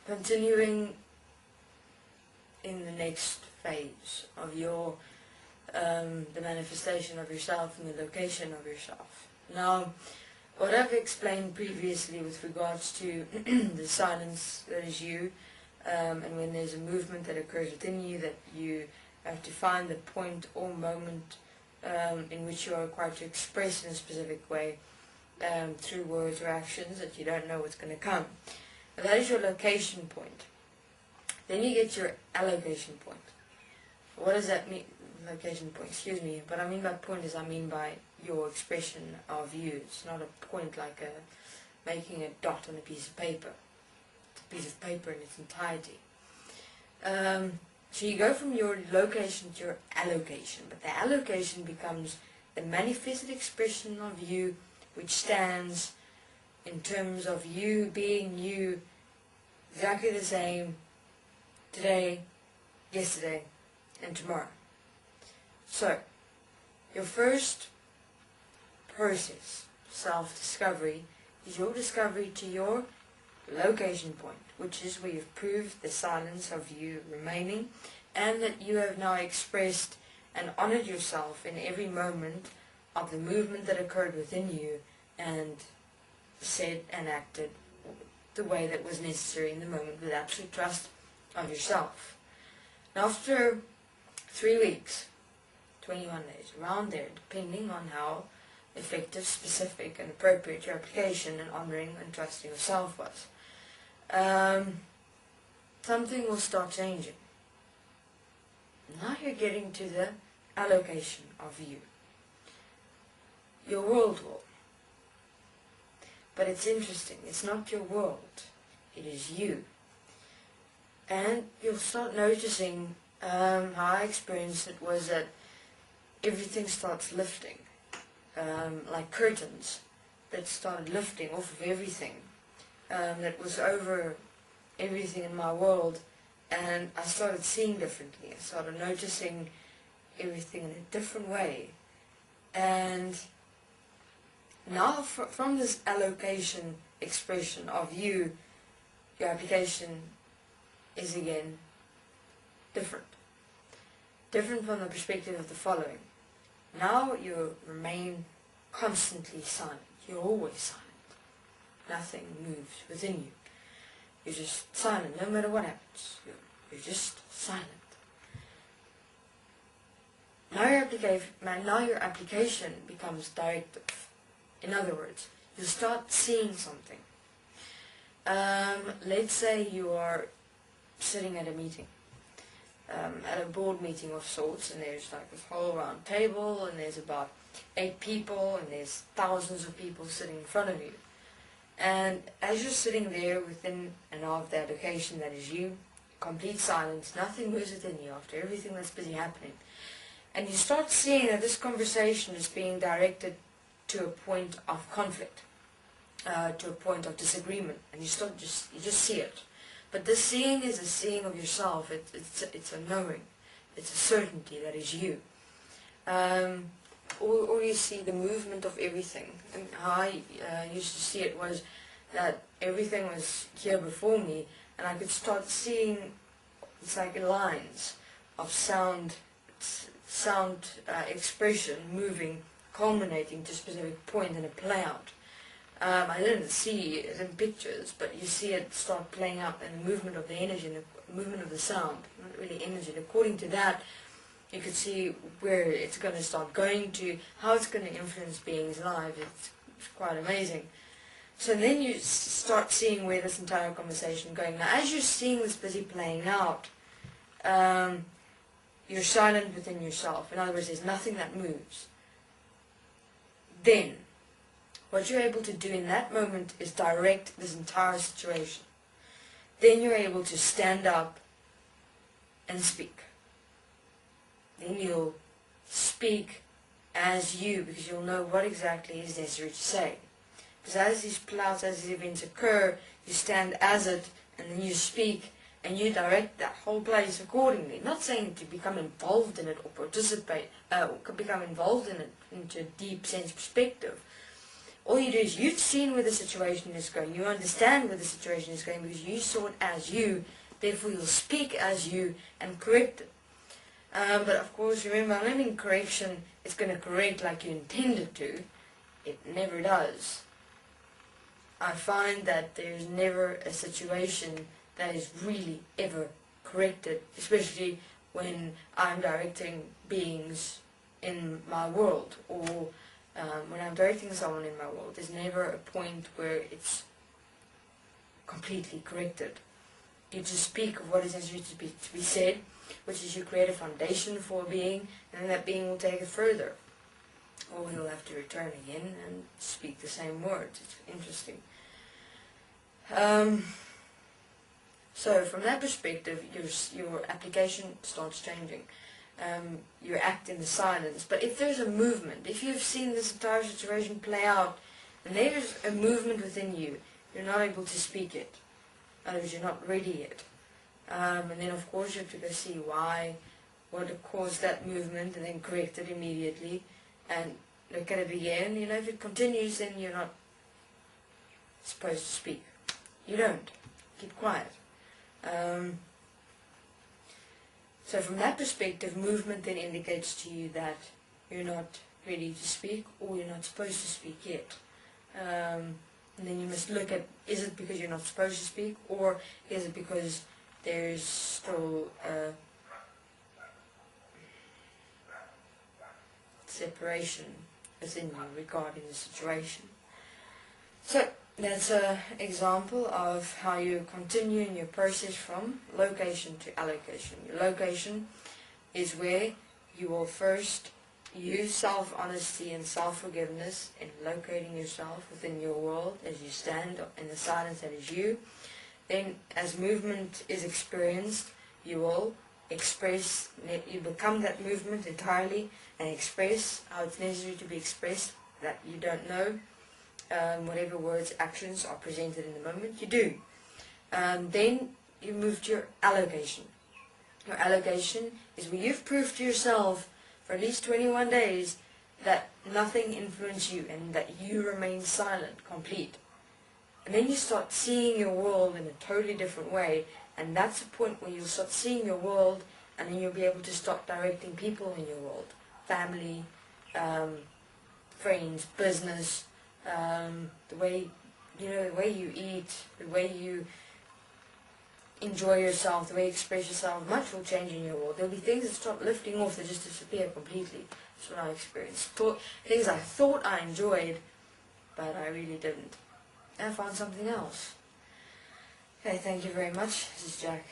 Continuing in the next phase of your the manifestation of yourself and the location of yourself. Now, what I've explained previously with regards to the silence that is you, and when there's a movement that occurs within you, that you have to find the point or moment in which you are required to express in a specific way through words or actions that you don't know what's going to come. That is your location point. Then you get your allocation point. What does that mean? Location point, excuse me. What I mean by point is I mean by your expression of you. It's not a point like making a dot on a piece of paper. It's a piece of paper in its entirety. So you go from your location to your allocation. But the allocation becomes the manifested expression of you, which stands in terms of you being you, exactly the same today, yesterday, and tomorrow. So, your first process, self-discovery, is your discovery to your location point, which is where you've proved the silence of you remaining, and that you have now expressed and honored yourself in every moment of the movement that occurred within you, and said and acted the way that was necessary in the moment with absolute trust of yourself. Now, after 3 weeks, 21 days, around there, depending on how effective, specific, and appropriate your application and honoring and trusting yourself was, something will start changing. Now you're getting to the allocation of you. Your world will. But it's interesting, it's not your world, it is you. And you'll start noticing how I experienced it was that everything starts lifting, like curtains that started lifting off of everything that was over everything in my world, and I started seeing differently. I started noticing everything in a different way, and now from this allocation expression of you, your application is again different. Different from the perspective of the following. Now you remain constantly silent. You're always silent. Nothing moves within you. You're just silent no matter what happens. You're just silent. Now your application becomes directive. In other words, you start seeing something. Let's say you are sitting at a meeting, at a board meeting of sorts, and there's like this whole round table, and there's about 8 people, and there's thousands of people sitting in front of you. And as you're sitting there within and of that location that is you, complete silence, nothing moves within you after everything that's busy happening, and you start seeing that this conversation is being directed to a point of conflict, to a point of disagreement, and you just see it. But this seeing is a seeing of yourself. It's a knowing, it's a certainty that is you. Or you see the movement of everything. And how I used to see it was that everything was here before me, and I could start seeing, it's like lines of sound expression moving, culminating to a specific point in a play out. I didn't see it in pictures, but you see it start playing out in the movement of the energy and the movement of the sound, not really energy. And according to that, you could see where it's going to start going to, how it's going to influence beings' lives. It's quite amazing. So then you start seeing where this entire conversation is going. Now, as you're seeing this busy playing out, you're silent within yourself. In other words, there's nothing that moves. Then, what you're able to do in that moment is direct this entire situation. Then you're able to stand up and speak. Then you'll speak as you, because you'll know what exactly is necessary to say. Because as these clouds, as these events occur, you stand as it, and then you speak, and you direct that whole place accordingly. Not saying to become involved in it or participate, or become involved in it into a deep sense perspective, All you do is you've seen where the situation is going. You understand where the situation is going because you saw it as you. Therefore, you'll speak as you and correct it. But of course, remember, I don't mean correction is going to correct like you intended to. It never does. I find that there's never a situation that is really ever corrected, especially when I'm directing beings in my world, or when I'm directing someone in my world. There's never a point where it's completely corrected. You just speak of what is necessary to be said, which is you create a foundation for a being, and then that being will take it further. Or he'll have to return again and speak the same words. It's interesting. So from that perspective, your application starts changing. You act in the silence. But if there's a movement, if you've seen this entire situation play out, and there's a movement within you, you're not able to speak it. In other words, you're not ready yet. And then of course you have to go see why, what caused that movement, and then correct it immediately, and look at it again. You know, if it continues, then you're not supposed to speak. You don't. Keep quiet. So from that perspective, movement then indicates to you that you're not ready to speak, or you're not supposed to speak yet. And then you must look at, is it because you're not supposed to speak, or is it because there's still a separation within you regarding the situation. So that's an example of how you continue in your process from location to allocation. Your location is where you will first use self-honesty and self-forgiveness in locating yourself within your world as you stand in the silence that is you. Then as movement is experienced, you will express, you become that movement entirely and express how it's necessary to be expressed that you don't know. Whatever words, actions are presented in the moment, you do. Then you move to your allocation. Your allocation is where you've proved to yourself for at least 21 days that nothing influenced you and that you remain silent, complete. And then you start seeing your world in a totally different way, and that's the point where you'll start seeing your world, and then you'll be able to start directing people in your world. Family, friends, business, the way you eat, the way you enjoy yourself, the way you express yourself. Much will change in your world. There'll be things that start lifting off that just disappear completely. That's what I experienced. Things I thought I enjoyed, but I really didn't. And I found something else. Okay, thank you very much. This is Jack.